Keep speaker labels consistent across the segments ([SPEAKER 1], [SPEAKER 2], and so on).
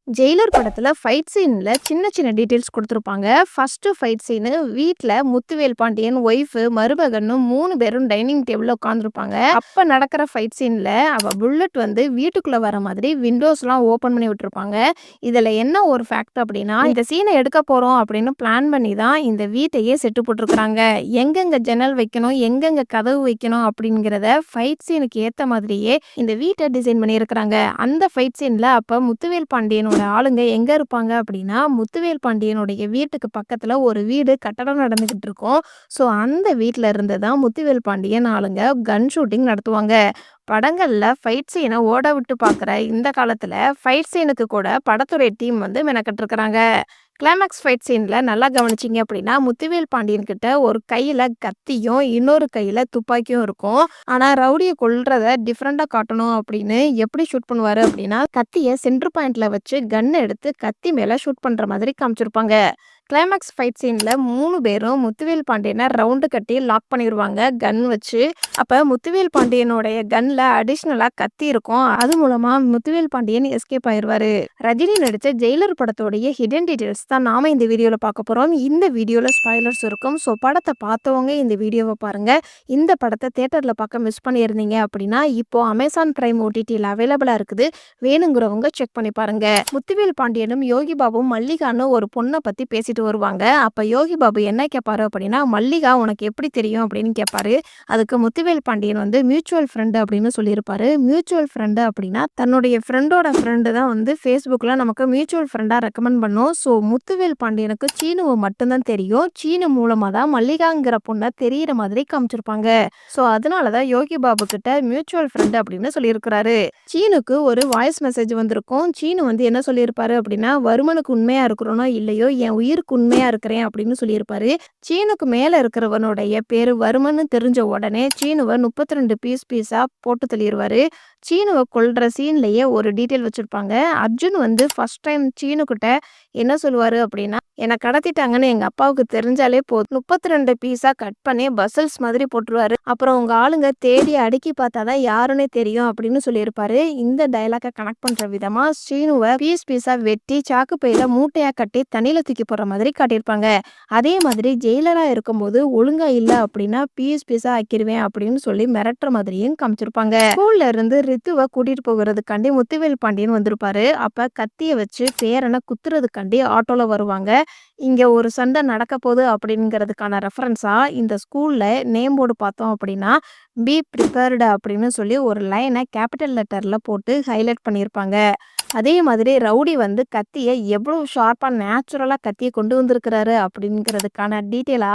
[SPEAKER 1] Jailer படத்துல fight சீன்ல சின்ன சின்ன டீட்டெயில்ஸ் குடுத்துருப்பாங்க. ஃபர்ஸ்ட்டு ஃபைட் சீனு வீட்ல முத்துவேல் பாண்டியன், ஒய்ஃபு, மருமகன்னு 3 பேரும் டைனிங் டேபிள்ல உட்காந்துருப்பாங்க. அப்ப நடக்கிற ஃபைட் சீன்ல புல்லட் வீட்டுக்குள்ள வர மாதிரி விண்டோஸ்லாம் ஓப்பன் பண்ணி விட்டுருப்பாங்க. இதுல என்ன ஒரு ஃபேக்ட் அப்டின்னா, இந்த சீன எடுக்க போறோம் அப்படின்னு பிளான் பண்ணி தான் இந்த வீட்டையே செட்டு போட்டுருக்காங்க. எங்கெங்க ஜன்னல் வைக்கணும், எங்கெங்க கதவு வைக்கணும் அப்படிங்கிறத ஃபைட் சீனுக்கு ஏத்த மாதிரியே இந்த வீட்ட டிசைன் பண்ணியிருக்கிறாங்க. அந்த ஃபைட் சீன்ல அப்ப முத்துவேல் பாண்டியனோட ஆளுங்க எங்க இருப்பாங்க அப்படின்னா, முத்துவேல் பாண்டியனுடைய வீட்டுக்கு பக்கத்துல ஒரு வீடு கட்டடம் நடந்துகிட்டு இருக்கும். ஸோ அந்த வீட்ல இருந்து தான் முத்துவேல் பாண்டியன் ஆளுங்க கன் ஷூட்டிங் நடத்துவாங்க. படங்கள்ல ஃபைட் சீன ஓட விட்டு பார்க்குற இந்த காலத்துல ஃபைட் சீனுக்கு கூட படத்துறை டீம் மெனக்கெட்டுருக்காங்க. கிளைமாக்ஸ் ஃபைட் சீன்ல நல்லா கவனிச்சீங்க அப்படின்னா, முத்துவேல் பாண்டியன் கிட்ட ஒரு கையில கத்தியும், இன்னொரு கையில துப்பாக்கியும் இருக்கும். ஆனா ரவுடிய கொல்றத டிஃபரெண்டா காட்டணும் அப்படின்னு எப்படி ஷூட் பண்ணுவாரு அப்படின்னா, கத்திய சென்டர் பாயிண்ட்ல வச்சு கன் எடுத்து கத்தி மேல ஷூட் பண்ற மாதிரி காமிச்சிருப்பாங்க. கிளைமாக்ஸ் ஃபைட் சீன்ல 3 பேரும் முத்துவேல் பாண்டியன ரவுண்டு கட்டி லாக் பண்ணிருவாங்க கன் வச்சு. அப்ப முத்துவேல் பாண்டியனுடைய கன்ல அடிஷனலா கத்தி இருக்கும். அது மூலமா முத்துவேல் பாண்டியன் எஸ்கேப் ஆயிருவாரு. ரஜினி நடிச்ச ஜெயிலர் படத்தோடைய ஹிடன் டீடைல்ஸ் தான் நாம இந்த வீடியோல பார்க்க போறோம். இந்த வீடியோல ஸ்பாய்லர்ஸ் இருக்கும். ஸோ படத்தை பார்த்தவங்க இந்த வீடியோவை பாருங்க. இந்த படத்தை தியேட்டர்ல பார்க்க மிஸ் பண்ணியிருந்தீங்க அப்படின்னா, இப்போ அமேசான் பிரைம் ஓடிடியில் அவைலபிளா இருக்குது. வேணுங்கிறவங்க செக் பண்ணி பாருங்க. முத்துவேல் பாண்டியனும் யோகி பாபுவும் மல்லிகான்னு ஒரு பொண்ணை பத்தி பேசிட்டு வருவாங்க. அப்ப யோகி பாபு என்ன கேட்பாரு அப்படின்னா, மல்லிகா உனக்கு எப்படி தெரியும் அப்படின்னு கேட்பாரு. அதுக்கு முத்துவேல் பாண்டியன் மியூச்சுவல் ஃப்ரெண்டு அப்படின்னு சொல்லியிருப்பாரு. மியூச்சுவல் ஃப்ரெண்டு அப்படின்னா தன்னுடைய ஃப்ரெண்டோட ஃப்ரெண்டு தான் ஃபேஸ்புக்கில் நமக்கு மியூச்சுவல் ஃப்ரெண்டாக ரெக்கமெண்ட் பண்ணும். ஸோ முத்துவேல் பாண்டியனுக்கு சீனுவை மட்டும்தான் தெரியும். சீனு மூலமாக தான் மல்லிகாங்கிற பொண்ணை தெரியிற மாதிரி காமிச்சிருப்பாங்க. ஸோ அதனால தான் யோகி பாபு கிட்ட மியூச்சுவல் ஃப்ரெண்டு அப்படின்னு சொல்லியிருக்கிறாரு. சீனுக்கு ஒரு வாய்ஸ் மெசேஜ் வந்திருக்கும். சீனு என்ன சொல்லியிருப்பாரு அப்படின்னா, வருமனுக்கு உண்மையா இருக்கிறோனோ இல்லையோ என் உயிருக்கு உண்மையா இருக்கிறேன் அப்படின்னு சொல்லியிருப்பாரு. சீனுக்கு மேல இருக்கிறவனுடைய பேரு வருமன்னு தெரிஞ்ச உடனே சீனுவை 32 பீஸா போட்டு தள்ளிடுவாரு. சீனுவை கொல்ற சீன்லயே ஒரு டீட்டெயில் வச்சிருப்பாங்க. அர்ஜுன் ஃபர்ஸ்ட் டைம் சீனு கிட்ட என்ன சொல்லுவாரு அப்படின்னா, என்னை கடத்திட்டாங்கன்னு எங்க அப்பாவுக்கு தெரிஞ்சாலே போதும் 32 பீஸா கட் பண்ணி பசல்ஸ் மாதிரி போட்டுருவாரு. அப்புறம் உங்க ஆளுங்க தேடி அடுக்கி பார்த்தாதான் யாருன்னே தெரியும் அப்படின்னு சொல்லியிருப்பாரு. இந்த டைலாக கனெக்ட் பண்ற விதமா சீனுவை பீஸா வெட்டி சாக்கு பையில மூட்டையா கட்டி தண்ணியில தூக்கி போடுற மாதிரி காட்டியிருப்பாங்க. அதே மாதிரி ஜெயிலரா இருக்கும்போது ஒழுங்கா இல்ல அப்படின்னா பீஸா ஆக்கிடுவேன் அப்படின்னு சொல்லி மிரட்டுற மாதிரியும் காமிச்சிருப்பாங்க. ஸ்கூல்ல இருந்து ரித்துவை கூட்டிட்டு போகிறதுக்காண்டி முத்துவேல் பாண்டியன் வந்திருப்பாரு. அப்ப கத்திய வச்சு பேரனை குத்துறதுக்காண்டி ஆட்டோல வருவாங்க. இங்க ஒரு சண்டை நடக்க போகுது அப்படிங்கிறதுக்கான ரெஃபரன்ஸா இந்த ஸ்கூல்ல நேம் போர்டு பார்த்தோம் அப்படின்னா, பி ப்ரிப்பேர்டு அப்படின்னு சொல்லி ஒரு லைனை கேபிட்டல் லெட்டர்ல போட்டு ஹைலைட் பண்ணியிருப்பாங்க. அதே மாதிரி ரவுடி கத்தியை எவ்வளவு ஷார்ப்பா நேச்சுரலா கத்தியை கொண்டு வந்திருக்கிறாரு அப்படிங்கிறதுக்கான டீட்டெயிலா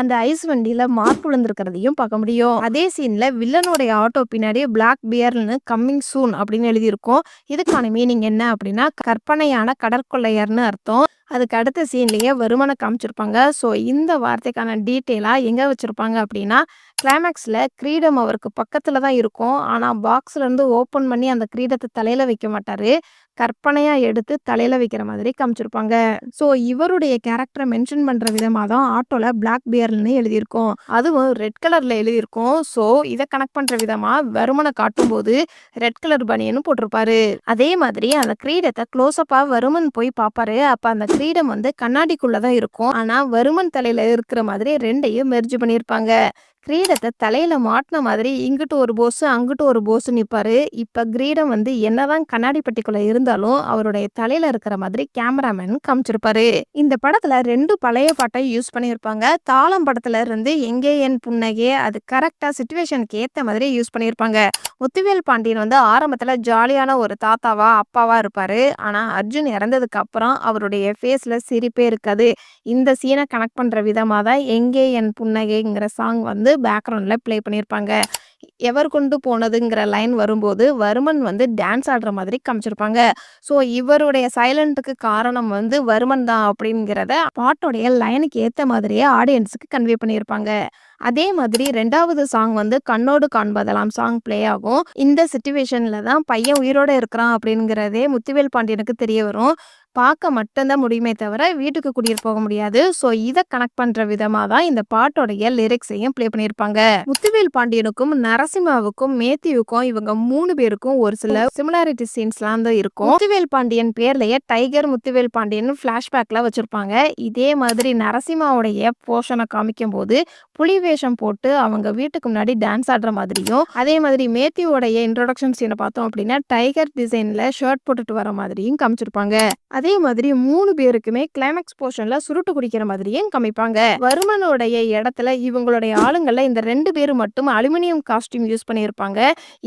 [SPEAKER 1] அந்த ஐஸ் வண்டியில மார்க் விழுந்திருக்கிறதையும் பார்க்க முடியும். அதே சீன்ல வில்லனுடைய ஆட்டோ பின்னாடி பிளாக் பியர்னு கம்மிங் சூன் அப்படின்னு எழுதியிருக்கும். இதுக்கான மீனிங் என்ன அப்படின்னா, கற்பனையான கடற்கொள்ளையர்னு அர்த்தம். அதுக்கு அடுத்த சீன்லயே வருமனை காமிச்சிருப்பாங்க. ஸோ இந்த வார்த்தைக்கான டீட்டெயிலா எங்க வச்சிருப்பாங்க அப்படின்னா, கிளைமேக்ஸ்ல கிரீடம் அவருக்கு பக்கத்துல தான் இருக்கும். ஆனா பாக்ஸ்ல இருந்து ஓப்பன் பண்ணி அந்த கிரீடத்தை தலையில வைக்க மாட்டாரு. கற்பனையா எடுத்து தலையில வைக்கிற மாதிரி காமிச்சிருப்பாங்க. ஸோ இவருடைய கேரக்டரை மென்ஷன் பண்ற விதமா தான் ஆட்டோல பிளாக் பியர்னு எழுதியிருக்கும். அதுவும் ரெட் கலர்ல எழுதியிருக்கும். ஸோ இதை கனெக்ட் பண்ற விதமா வருமனை காட்டும்போது ரெட் கலர் பனியனும் போட்டிருப்பாரு. அதே மாதிரி அந்த கிரீடத்தை க்ளோஸ்அப்பா வருமன் போய் பார்ப்பாரு. அப்ப அந்த கிரீடம் கண்ணாடிக்குள்ளதான் இருக்கும். ஆனா வருமன் தலையில இருக்கிற மாதிரி ரெண்டையும் மெர்ஜ் பண்ணியிருப்பாங்க. கிரீடத்தை தலையில மாட்டின மாதிரி இங்கிட்டு ஒரு போஸ் அங்கிட்டு ஒரு போஸ் நிற்பாரு. இப்ப கிரீடம் என்னதான் கண்ணாடி பெட்டிக்குள்ள இருந்தாலும் அவருடைய தலையில இருக்கிற மாதிரி கேமராமேன் காமிச்சிருப்பாரு. இந்த படத்துல 2 பழைய பாட்டை யூஸ் பண்ணியிருப்பாங்க. தாளம் படத்துல இருந்து எங்கே என் புன்னகே அது கரெக்டா சிச்சுவேஷனுக்கு ஏத்த மாதிரி யூஸ் பண்ணியிருப்பாங்க. முத்துவேல் பாண்டியன் ஆரம்பத்துல ஜாலியான ஒரு தாத்தாவா அப்பாவா இருப்பாரு. ஆனா அர்ஜுன் இறந்ததுக்கு அப்புறம் அவருடைய ஃபேஸ்ல சிரிப்பே இருக்காது. இந்த சீனை கனெக்ட் பண்ற விதமா தான் எங்கே என் புன்னகைங்கிற சாங் பேக்ரவுண்ட்ல ப்ளே பண்ணியிருப்பாங்க. எவர் கொண்டு போனதுங்கிற லைன் வரும்போது வருமன் டான்ஸ் ஆடுற மாதிரி காமிச்சிருப்பாங்க. ஸோ இவருடைய சைலண்ட்டுக்கு காரணம் வருமன் தான் அப்படிங்கிறத பாட்டோடைய லைனுக்கு ஏற்ற மாதிரியே ஆடியன்ஸுக்கு கன்வே பண்ணியிருப்பாங்க. அதே மாதிரி 2வது சாங் வந்து கண்ணோடு காண்பதெல்லாம் சாங் ப்ளே ஆகும். இந்த சிச்சுவேஷன்ல தான் பையன் உயிரோட இருக்கிறான் அப்படிங்கிறதே முத்துவேல் பாண்டியனுக்கு தெரிய வரும். பார்க்க மட்டும் தான் முடியுமே தவிர, வீட்டுக்கு கூட்டிட்டு போக முடியாது. ஸோ இத கனெக்ட் பண்ற விதமா தான் இந்த பாட்டோடைய லிரிக்ஸையும் ப்ளே பண்ணியிருப்பாங்க. முத்துவேல் பாண்டியனுக்கும், நரசிம்மாவுக்கும், மேத்யூவுக்கும் இவங்க 3 பேருக்கும் ஒரு சில சிமிலாரிட்டி சீன்ஸ்லாம் தான் இருக்கும். முத்துவேல் பாண்டியன் பேர்லயே டைகர் முத்துவேல் பாண்டியன் ஃபிளாஷ்பேக்ல வச்சிருப்பாங்க. இதே மாதிரி நரசிம்மாவுடைய போர்ஷன காமிக்கும்போது, புலி வேஷம் போட்டு அவங்க வீட்டுக்கு முன்னாடி டான்ஸ் ஆடுற மாதிரியும், அதே மாதிரி மேத்யூவோடைய இன்ட்ரோடக்ஷன் சீன பார்த்தோம் அப்படின்னா, டைகர் டிசைன்ல ஷர்ட் போட்டுட்டு வர மாதிரியும் காமிச்சிருப்பாங்க. அதே மாதிரி 3 பேருக்குமே கிளைமாக்ஸ் போர்ஷன்ல சுருட்டு குடிக்கிற மாதிரியும் காமிப்பாங்க. வருமனுடைய இடத்துல இவங்களுடைய ஆளுங்கள்ல இந்த 2 பேரு மட்டும் அலுமினியம் காஸ்டியூம் யூஸ் பண்ணியிருப்பாங்க.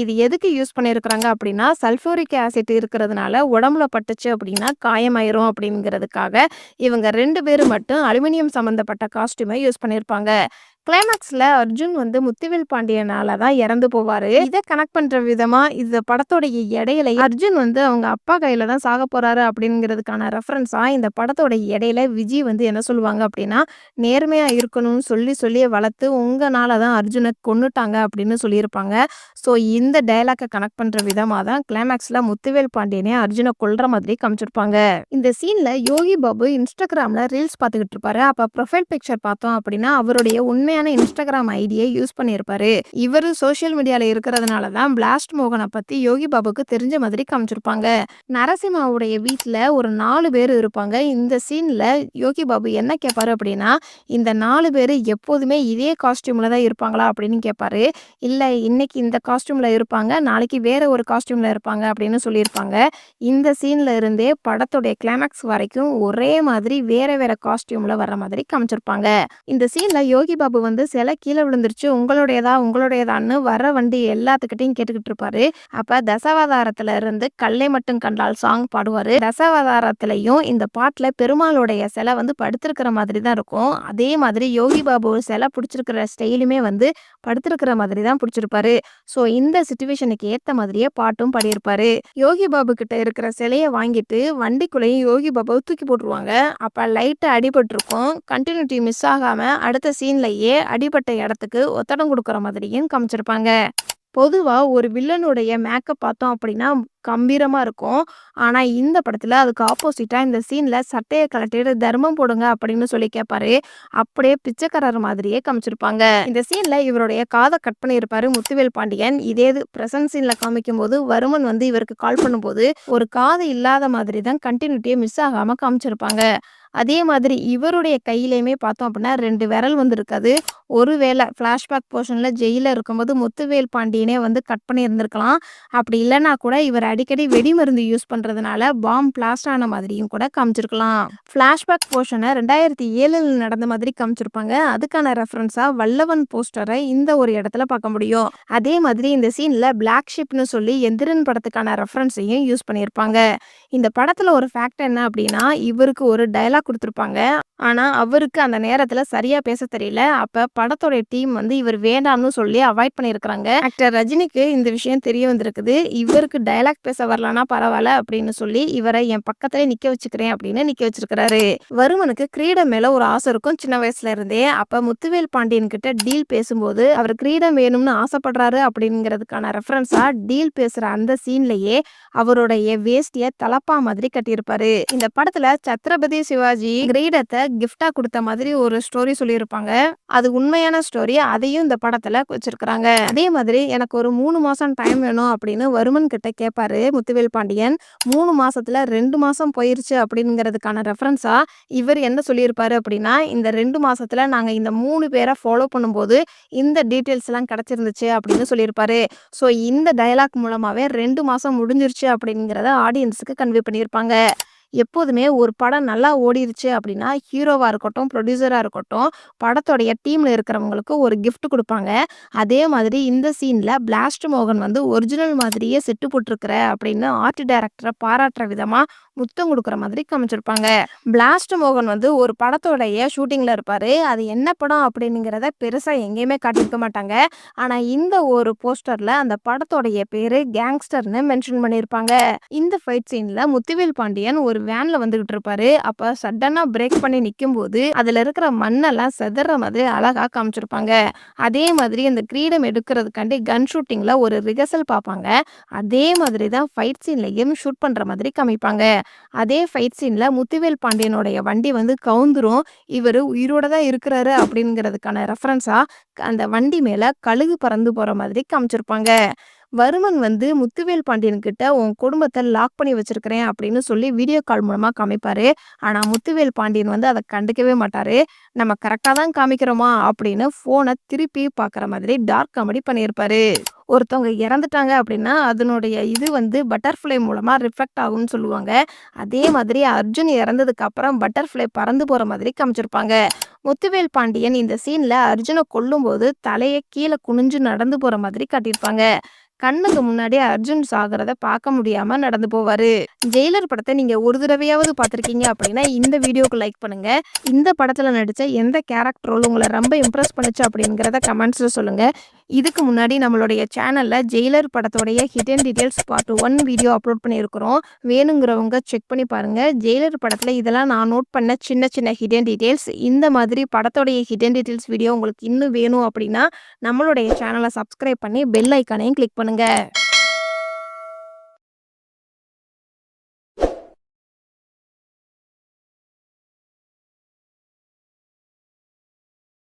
[SPEAKER 1] இது எதுக்கு யூஸ் பண்ணியிருக்கிறாங்க அப்படின்னா, சல்ஃபூரிக் ஆசிட் இருக்கிறதுனால உடம்புல பட்டுச்சு அப்படின்னா காயமாயிரும் அப்படிங்கிறதுக்காக இவங்க 2 பேரு மட்டும் அலுமினியம் சம்பந்தப்பட்ட காஸ்டியூமை யூஸ் பண்ணியிருப்பாங்க. கிளைமாக்ஸ்ல அர்ஜுன் வந்து முத்துவேல் பாண்டியனால தான் இறந்து போவாரு. இத கனெக்ட் பண்ற விதமா இந்த படத்தோடைய இடையில அர்ஜுன் வந்து அவங்க அப்பா கையில தான் சாக போறாரு அப்படிங்கிறதுக்கான ரெஃபரன்ஸா இந்த படத்தோட இடையில விஜய் வந்து என்ன சொல்லுவாங்க அப்படின்னா, நேர்மையா இருக்கணும்னு சொல்லி சொல்லி வளர்த்து உங்கனால தான் அர்ஜுனை கொன்னுட்டாங்க அப்படின்னு சொல்லியிருப்பாங்க. ஸோ இந்த டயலாக்கை கனெக்ட் பண்ற விதமா தான் கிளைமாக்ஸ்ல முத்துவேல் பாண்டியனே அர்ஜுனை கொல்ற மாதிரி காமிச்சிருப்பாங்க. இந்த சீன்ல யோகி பாபு இன்ஸ்டாகிராம்ல ரீல்ஸ் பார்த்துக்கிட்டு இருப்பாரு. அப்ப ப்ரொஃபைல் பிக்சர் பார்த்தோம் அப்படின்னா அவருடைய உண்மையான இன்ஸ்டாகிராம் ஐடியை யூஸ் பண்ணியிருப்பாரு. இவரு சோஷியல் மீடியால இருக்கிறதுனால தான் பிளாஸ்ட் மோகனை பத்தி யோகி பாபுக்கு தெரிஞ்ச மாதிரி காமிச்சிருப்பாங்க. நரசிம்மாவுடைய வீட்டுல ஒரு 4 பேர் இருப்பாங்க. இந்த சீன்ல யோகி பாபு என்ன கேட்பாரு அப்படின்னா, இந்த 4 பேரு எப்போதுமே இதே காஸ்டியூம்ல தான் இருப்பாங்களா அப்படின்னு கேட்பாரு. இல்ல இன்னைக்கு இந்த காஸ்டியூம்ல இருப்பாங்க, நாளைக்கு வேற ஒரு காஸ்டியூம்ல இருப்பாங்க அப்படின்னு சொல்லியிருப்பாங்க. இந்த சீன்ல இருந்தே படத்துடைய கிளைமாக்ஸ் வரைக்கும் ஒரே மாதிரி வேற வேற காஸ்டியூம்ல வர்ற மாதிரி காமிச்சிருப்பாங்க. இந்த சீன்ல யோகி பாபு வந்து சிலை கீழே விழுந்துருச்சு, உங்களுடையதான்னு வர வண்டி எல்லாத்துக்கிட்டையும் கேட்டுக்கிட்டு இருப்பாரு. அப்ப தசாவதாரத்துல இருந்து கல்லை மட்டும் கண்டால் சாங் பாடுவாரு. தசாவதாரத்திலையும் இந்த பாட்டுல பெருமாளுடைய சிலை வந்து படுத்திருக்கிற மாதிரி தான் இருக்கும். அதே மாதிரி யோகி பாபு சிலை பிடிச்சிருக்கிற ஸ்டைலுமே வந்து படுத்திருக்கிற மாதிரி தான் பிடிச்சிருப்பாரு. ஸோ இந்த சிச்சுவேஷனுக்கு ஏத்த மாதிரியே பாட்டும் பாடியிருப்பாரு. யோகி பாபு கிட்ட இருக்கிற சிலையை வாங்கிட்டு வண்டிக்குள்ளேயும் யோகி பாபு தூக்கி போட்டுருவாங்க. அப்ப லைட்டா அடிபட்டிருக்கும். கண்டினியூட்டி மிஸ் ஆகாம அடுத்த சீன்லயே அடிபட்ட இடத்துக்கு ஒத்தடம் கொடுக்குற மாதிரியும் காமிச்சிருப்பாங்க. பொதுவா ஒரு வில்லனுடைய மேக்கப் பார்த்தோம் அப்படின்னா கம்பீரமா இருக்கும். ஆனா இந்த படத்துல அதுக்கு ஆப்போசிட்டா இந்த சீன்ல சட்டைய கழட்டிட்டு தர்மம் போடுங்க அப்படின்னு சொல்லி கேட்பாரு. அப்படியே பிச்சைக்காரர் மாதிரியே காமிச்சிருப்பாங்க. இந்த சீன்ல இவருடைய காதை கட் பண்ணியிருப்பாரு முத்துவேல் பாண்டியன். இதே இது பிரசன்ட் சீன்ல காமிக்கும் போது வருமன் வந்து இவருக்கு கால் பண்ணும்போது ஒரு காது இல்லாத மாதிரி தான் கண்டினியூட்டியே மிஸ் ஆகாம காமிச்சிருப்பாங்க. அதே மாதிரி இவருடைய கையிலையுமே பார்த்தோம் அப்படின்னா 2 விரல் வந்து இருக்காது. ஒருவேளை ஃப்ளாஷ்பேக் போர்ஷன்ல ஜெயில இருக்கும்போது முத்துவேல் பாண்டியனே வந்து கட் பண்ணி இருந்திருக்கலாம். அப்படி இல்லைன்னா கூட இவர் அடிக்கடி வெடிமருந்து யூஸ் பண்றதுனால பாம் பிளாஸ்ட் ஆன மாதிரியும் கூட காமிச்சிருக்கலாம். ஃப்ளாஷ்பேக் போர்ஷனை 2007 நடந்த மாதிரி காமிச்சிருப்பாங்க. அதுக்கான ரெஃபரன்ஸா வல்லவன் போஸ்டரை இந்த ஒரு இடத்துல பார்க்க முடியும். அதே மாதிரி இந்த சீன்ல பிளாக் ஷிப்னு சொல்லி எந்திரன் படத்துக்கான ரெஃபரன்ஸையும் யூஸ் பண்ணியிருப்பாங்க. இந்த படத்துல ஒரு ஃபேக்ட் என்ன அப்படின்னா, இவருக்கு ஒரு டயலாக் கொடுத்திருப்பாங்க. ஆனா அவருக்கு அந்த நேரத்துல சரியா பேச தெரியல. அப்ப படத்தோட டீம் வந்து இவர் வேண்டாம்னு சொல்லி அவாய்ட் பண்ணியிருக்கிறாங்க. ஆக்டர் ரஜினிக்கு இந்த விஷயம் தெரிய வந்திருக்குது. இவருக்கு டயலாக் பேச வரலன்னா பரவாயில்ல அப்படின்னு சொல்லி இவரை என் பக்கத்துல நிக்க வச்சுக்கிறேன் அப்படின்னு நிக்க வச்சிருக்கிறாரு. வருமனுக்கு கிரீடம் மேல ஒரு ஆசை இருக்கும் சின்ன வயசுல இருந்தே. அப்ப முத்துவேல் பாண்டியன் கிட்ட டீல் பேசும்போது அவர் கிரீடம் வேணும்னு ஆசைப்படுறாரு அப்படிங்கிறதுக்கான ரெஃபரன்ஸா டீல் பேசுற அந்த சீன்லயே அவருடைய வேஷ்டிய தலப்பா மாதிரி கட்டியிருப்பாரு. இந்த படத்துல சத்ரபதி சிவாஜி கிரீடத்தை கிஃப்டா கொடுத்த மாதிரி ஒரு ஸ்டோரி சொல்லியிருப்பாங்க. அது உண்மையான ஸ்டோரி. அதையும் இந்த படத்துல வச்சிருக்கிறாங்க. அதே மாதிரி எனக்கு ஒரு 3 மாசம் டைம் வேணும் அப்படின்னு வருமன் கிட்ட கேட்பாரு முத்துவேல் பாண்டியன். 3 மாசத்துல 2 மாசம் போயிருச்சு அப்படிங்கிறதுக்கான ரெஃபரன்ஸா இவர் என்ன சொல்லியிருப்பாரு அப்படின்னா, இந்த 2 மாசத்துல நாங்க இந்த 3 பேரை ஃபாலோ பண்ணும்போது இந்த டீட்டெயில்ஸ் எல்லாம் கிடைச்சிருந்துச்சு அப்படின்னு சொல்லியிருப்பாரு. ஸோ இந்த டயலாக் மூலமாவே 2 மாசம் முடிஞ்சிருச்சு அப்படிங்கிறத ஆடியன்ஸுக்கு கன்வே பண்ணியிருப்பாங்க. எப்போதுமே ஒரு படம் நல்லா ஓடிருச்சு அப்படின்னா ஹீரோவா இருக்கட்டும், ப்ரொடியூசரா இருக்கட்டும், படத்தோடைய டீம்ல இருக்கிறவங்களுக்கு ஒரு கிஃப்ட் கொடுப்பாங்க. அதே மாதிரி இந்த சீன்ல பிளாஸ்ட் மோகன் வந்து ஒரிஜினல் மாதிரியே செட்டு போட்டிருக்கிற அப்படின்னு ஆர்ட் டைரக்டரை பாராட்டுற விதமா முத்தம் கொடுக்குற மாதிரி காமிச்சிருப்பாங்க. பிளாஸ்ட் மோகன் வந்து ஒரு படத்தோடைய ஷூட்டிங்ல இருப்பாரு. அது என்ன படம் அப்படிங்கிறத பெருசா எங்கேயுமே காட்டியிருக்க மாட்டாங்க. ஆனா இந்த ஒரு போஸ்டர்ல அந்த படத்தோடைய பேரு கேங்ஸ்டர்னு மென்ஷன் பண்ணியிருப்பாங்க. இந்த ஃபைட் சீன்ல முத்துவேல் பாண்டியன் ஒரு ஒரு வேன்ல வந்துகிட்டு இருப்பாரு. அப்ப சடனா பிரேக் பண்ணி நிக்கும்போது, அதுல இருக்கிற மண்ணெல்லாம் சிதற மாதிரி அழகா காமிச்சிருப்பாங்க. அதே மாதிரி அந்த கிரீடம் எடுக்கிறதுக்காண்டி கன் ஷூட்டிங்ல ஒரு ரிஹர்சல் பார்ப்பாங்க. அதே மாதிரி தான் ஃபைட் சீன்லயும் ஷூட் பண்ற மாதிரி காமிப்பாங்க. அதே ஃபைட் சீன்ல முத்துவேல் பாண்டியனுடைய வண்டி வந்து கவுந்துரும். இவரு உயிரோட தான் இருக்கிறாரு அப்படிங்கிறதுக்கான ரெஃபரன்ஸா அந்த வண்டி மேல கழுகு பறந்து போற மாதிரி காமிச்சிருப்பாங்க. வருமன் வந்து முத்துவேல் பாண்டியன் கிட்ட உன் குடும்பத்த லாக் பண்ணி வச்சிருக்கிறேன் அப்படின்னு சொல்லி வீடியோ கால் மூலமா காமிப்பாரு. ஆனா முத்துவேல் பாண்டியன் வந்து அத கண்டுக்கவே மாட்டாரு. நம்ம கரெக்ட்டா தான் காமிக்கிறோமா அப்படின்னு ஃபோன திருப்பி பார்க்குற மாதிரி டார்க் காமெடி பண்ணியிருப்பாரு. ஒருத்தவங்க இறந்துட்டாங்க அப்படின்னா, அதனுடைய இது வந்து பட்டர்ஃப்ளை மூலமா ரிஃப்ளெக்ட் ஆகும்னு சொல்லுவாங்க. அதே மாதிரி அர்ஜுன் இறந்ததுக்கு அப்புறம் பட்டர்ஃப்ளை பறந்து போற மாதிரி காமிச்சிருப்பாங்க. முத்துவேல் பாண்டியன் இந்த சீன்ல அர்ஜுன கொல்லும்போது தலைய கீழ குனிஞ்சு நடந்து போற மாதிரி காட்டியிருப்பாங்க. கண்ணுக்கு முன்னாடி அர்ஜுன் சாகுறத பார்க்க முடியாம நடந்து போவாரு. ஜெயிலர் படத்த நீங்க ஒரு தடவையாவது பார்த்திருக்கீங்க அப்படின்னா, இந்த வீடியோக்கு லைக் பண்ணுங்க. இந்த படத்துல நடிச்ச எந்த கேரக்டர் ரோல் உங்கள ரொம்ப இம்ப்ரெஸ் பண்ணுச்சு அப்படிங்கிறத கமெண்ட்ஸ்ல சொல்லுங்க. இதுக்கு முன்னாடி நம்மளுடைய சேனல்ல ஜெயிலர் படத்தோடைய hidden details part 1 video upload பண்ணியிருக்கிறோம். வேணுங்கிறவங்க செக் பண்ணி பாருங்க. ஜெயிலர் படத்துல இதெல்லாம் நான் நோட் பண்ண சின்ன சின்ன ஹிடன் டீடைல்ஸ். இந்த மாதிரி படத்தோடைய ஹிடன் டீடைல்ஸ் வீடியோ உங்களுக்கு இன்னும் வேணும் அப்படின்னா, நம்மளுடைய சேனல சப்ஸ்கிரைப் பண்ணி பெல் ஐகானையும் கிளிக் பண்ணுங்க.